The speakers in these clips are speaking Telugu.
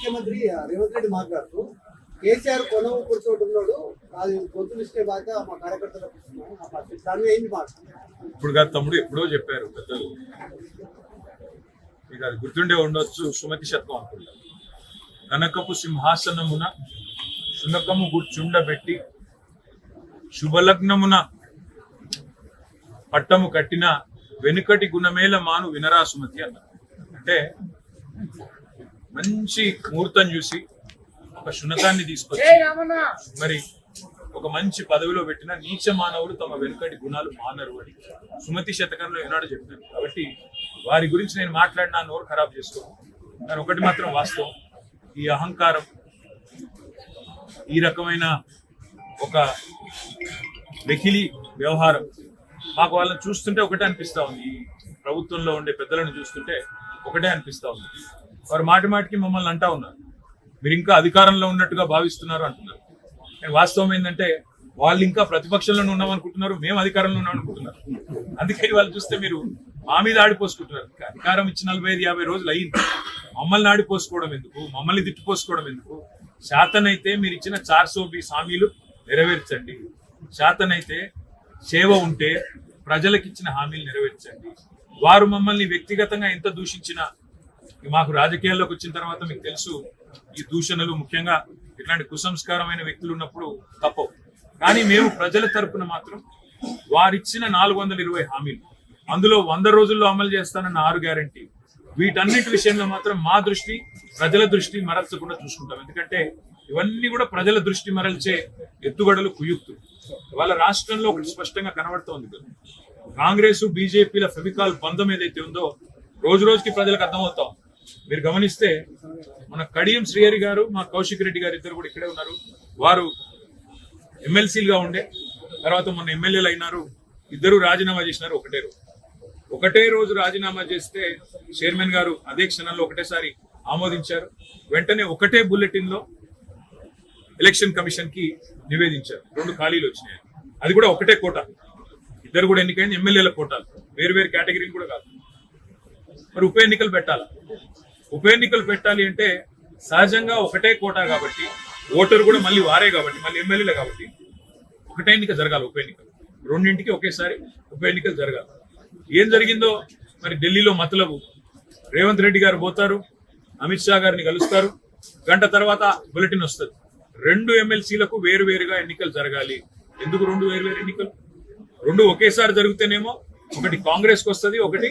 ముఖ్యమంత్రి రేవంత్ రెడ్డి మాట్లాడుతూ కేసీఆర్ కొనవు కూర్చోటున్నాడు, అది గొంతు ఇస్తే బాగా మా కార్యకర్తలకు దాని ఏంటి మాట? ఇప్పుడు కాదు తమ్ముడు, ఎప్పుడో చెప్పారు పెద్దలు, మీకు అది గుర్తుండే ఉండొచ్చు. సుమతి శతకం అనుకుంటారు. కనకపు సింహాసనమున శునకము గుర్చుండబెట్టి శుభలగ్నమున పట్టము కట్టిన వెనుకటి గుణమేల మాను వినరా సుమతి అన్నారు. అంటే మంచి ముహూర్తం చూసి ఒక శునకాన్ని తీసుకొచ్చి మరి ఒక మంచి పదవిలో పెట్టిన నీచ మానవులు తమ వెనుకటి గుణాలు మానరు అని సుమతి శతకంలో ఏనాడు చెప్పారు. కాబట్టి వారి గురించి నేను మాట్లాడినా నోరు ఖరాబ్ చేసుకోను. కానీ ఒకటి మాత్రం వాస్తవం, ఈ అహంకారం, ఈ రకమైన ఒక వెకిలి వ్యవహారం మాకు వాళ్ళని చూస్తుంటే ఒకటే అనిపిస్తా ఉంది. ఈ ప్రభుత్వంలో ఉండే పెద్దలను చూస్తుంటే ఒకటే అనిపిస్తా ఉంది. వారు మాటి మాటికి మమ్మల్ని అంటా ఉన్నారు, మీరు ఇంకా అధికారంలో ఉన్నట్టుగా భావిస్తున్నారు అంటున్నారు. కానీ వాస్తవం ఏంటంటే వాళ్ళు ఇంకా ప్రతిపక్షంలో ఉన్నామనుకుంటున్నారు, మేము అధికారంలో ఉన్నామనుకుంటున్నారు. అందుకని వాళ్ళు చూస్తే మీరు మా మీద ఆడిపోసుకుంటున్నారు. అధికారం ఇచ్చి 45-50 రోజులు అయ్యింది. మమ్మల్ని ఆడిపోసుకోవడం ఎందుకు, మమ్మల్ని తిట్టిపోసుకోవడం ఎందుకు? శాతనైతే మీరు ఇచ్చిన 420 హామీలు నెరవేర్చండి. శాతనైతే సేవ ఉంటే ప్రజలకు ఇచ్చిన హామీలు నెరవేర్చండి. వారు మమ్మల్ని వ్యక్తిగతంగా ఎంత దూషించినా, మాకు రాజకీయాల్లోకి వచ్చిన తర్వాత మీకు తెలుసు, ఈ దూషణలు ముఖ్యంగా ఇట్లాంటి కుసంస్కారమైన వ్యక్తులు ఉన్నప్పుడు తప్పవు. కానీ మేము ప్రజల తరపున మాత్రం వారిచ్చిన 420 హామీలు, అందులో 100 రోజుల్లో అమలు చేస్తానన్న 6 గ్యారంటీ, వీటన్నిటి విషయంలో మాత్రం మా దృష్టి, ప్రజల దృష్టి మరల్చకుండా చూసుకుంటాం. ఎందుకంటే ఇవన్నీ కూడా ప్రజల దృష్టి మరల్చే ఎత్తుగడలు, కుయుక్తులు. వాళ్ళ రాష్ట్రంలో ఒకటి స్పష్టంగా కనబడుతోంది కదా, కాంగ్రెస్ బీజేపీల ఫెవికాల్ బంధం ఏదైతే ఉందో రోజు రోజుకి ప్రజలకు అర్థమవుతాం. మీరు గమనిస్తే మన కడియం శ్రీహరి గారు, మా కౌశిక్ రెడ్డి గారు ఇద్దరు కూడా ఇక్కడే ఉన్నారు. వారు ఎమ్మెల్సీలుగా ఉండే తర్వాత మొన్న ఎమ్మెల్యేలు అయినారు. ఇద్దరు రాజీనామా చేసినారు ఒకటే రోజు రాజీనామా చేస్తే చైర్మన్ గారు అదే క్షణంలో ఒకటేసారి ఆమోదించారు. వెంటనే ఒకటే బుల్లెటిన్ లో ఎలక్షన్ కమిషన్ కి నివేదించారు. 2 ఖాళీలు వచ్చినాయి. అది కూడా ఒకటే కోట. ఇద్దరు కూడా ఎన్నికైంది ఎమ్మెల్యేల కోటాలు, వేరు వేరు కేటగిరీలు కూడా కాదు. మరి ఉప ఎన్నికలు పెట్టాలా? ఉప ఎన్నికలు పెట్టాలి అంటే సహజంగా ఒకటే కోటా కాబట్టి, ఓటరు కూడా మళ్ళీ వారే కాబట్టి, మళ్ళీ ఎమ్మెల్యేలే కాబట్టి ఒకటే ఎన్నిక జరగాలి. ఉప ఎన్నికలు రెండింటికి ఒకేసారి ఉప ఎన్నికలు జరగాలి. ఏం జరిగిందో మరి ఢిల్లీలో మతలబు, రేవంత్ రెడ్డి గారు పోతారు, అమిత్ షా గారిని కలుస్తారు, గంట తర్వాత బులెటిన్ వస్తుంది, 2 ఎమ్మెల్సీలకు వేరువేరుగా ఎన్నికలు జరగాలి. ఎందుకు 2 వేరువేరు ఎన్నికలు? 2 ఒకేసారి జరిగితేనేమో ఒకటి కాంగ్రెస్కి వస్తుంది, ఒకటి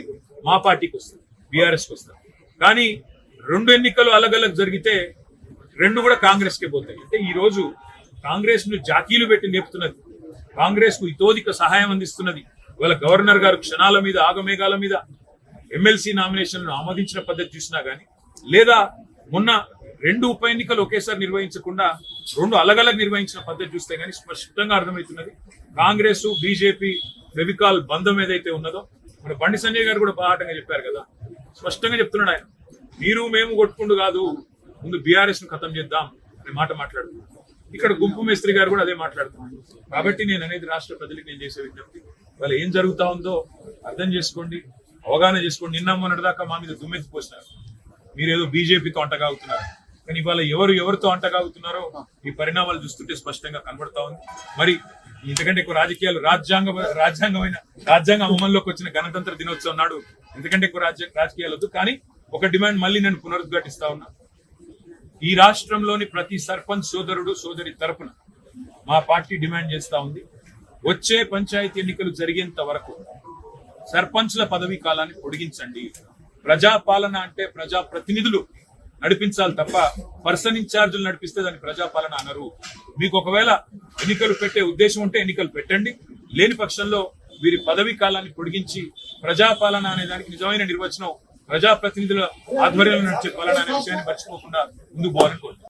మా పార్టీకి వస్తుంది, బీఆర్ఎస్కి వస్తుంది. కానీ 2 ఎన్నికలు అలగలగ్ జరిగితే 2 కూడా కాంగ్రెస్కే పోతాయి. అంటే ఈ రోజు కాంగ్రెస్ ను జాకీలు పెట్టి లేపుతున్నది, కాంగ్రెస్ కు ఇతోధిక సహాయం అందిస్తున్నది. ఇవాళ గవర్నర్ గారు క్షణాల మీద, ఆగమేఘాల మీద ఎమ్మెల్సీ నామినేషన్లను ఆమోదించిన పద్ధతి చూసినా గానీ, లేదా మొన్న 2 ఉప ఎన్నికలు ఒకేసారి నిర్వహించకుండా 2 అలగలగ్ నిర్వహించిన పద్ధతి చూస్తే గానీ స్పష్టంగా అర్థమవుతున్నది కాంగ్రెస్ బీజేపీ ఫెవికాల్ బంధం ఏదైతే ఉన్నదో. మన బండి సంజయ్ గారు కూడా బాహాటంగా చెప్పారు కదా, స్పష్టంగా చెప్తున్నాడు ఆయన, మీరు మేము కొట్టుకుంటూ కాదు, ముందు బీఆర్ఎస్ ను ఖతం చేద్దాం అనే మాట మాట్లాడుతున్నారు. ఇక్కడ గుంపు మేస్త్రి గారు కూడా అదే మాట్లాడుతున్నారు. కాబట్టి నేను అనేది రాష్ట్ర ప్రజలకు నేను చేసే విజ్ఞప్తి, వాళ్ళు ఏం జరుగుతా ఉందో అర్థం చేసుకోండి, అవగాహన చేసుకోండి. నిన్న మొన్నటిదాకా మా మీద దుమ్మెత్తి పోసినారు, మీరేదో బీజేపీతో అంటగాగుతున్నారు. కానీ ఇవాళ ఎవరితో అంటగాగుతున్నారో ఈ పరిణామాలు చూస్తుంటే స్పష్టంగా కనబడతా ఉంది. మరి ఇంతకంటే ఎక్కువ రాజకీయాలు, రాజ్యాంగం అమల్లోకి వచ్చిన గణతంత్ర దినోత్సవం నాడు ఇంతకంటే ఎక్కువ రాజకీయాలు వద్దు. కానీ ఒక డిమాండ్ మళ్ళీ నేను పునరుద్ఘాటిస్తా ఉన్నా, ఈ రాష్ట్రంలోని ప్రతి సర్పంచ్ సోదరుడు సోదరి తరపున మా పార్టీ డిమాండ్ చేస్తా ఉంది, వచ్చే పంచాయతీ ఎన్నికలు జరిగేంత వరకు సర్పంచ్ల పదవీ కాలాన్ని పొడిగించండి. ప్రజాపాలన అంటే ప్రజాప్రతినిధులు నడిపించాలి తప్ప పర్సన్ ఇన్ఛార్జీలు నడిపిస్తే దాన్ని ప్రజాపాలన అనరు. మీకు ఒకవేళ ఎన్నికలు పెట్టే ఉద్దేశం ఉంటే ఎన్నికలు పెట్టండి, లేని పక్షంలో వీరి పదవీ కాలాన్ని పొడిగించి ప్రజాపాలన అనే దానికి నిజమైన నిర్వచనం ప్రజాప్రతినిధుల ఆధ్వర్యంలో నడిచే పాలన అనే విషయాన్ని మర్చిపోకుండా ముందుకు పోవాలని కోరుతున్నాను.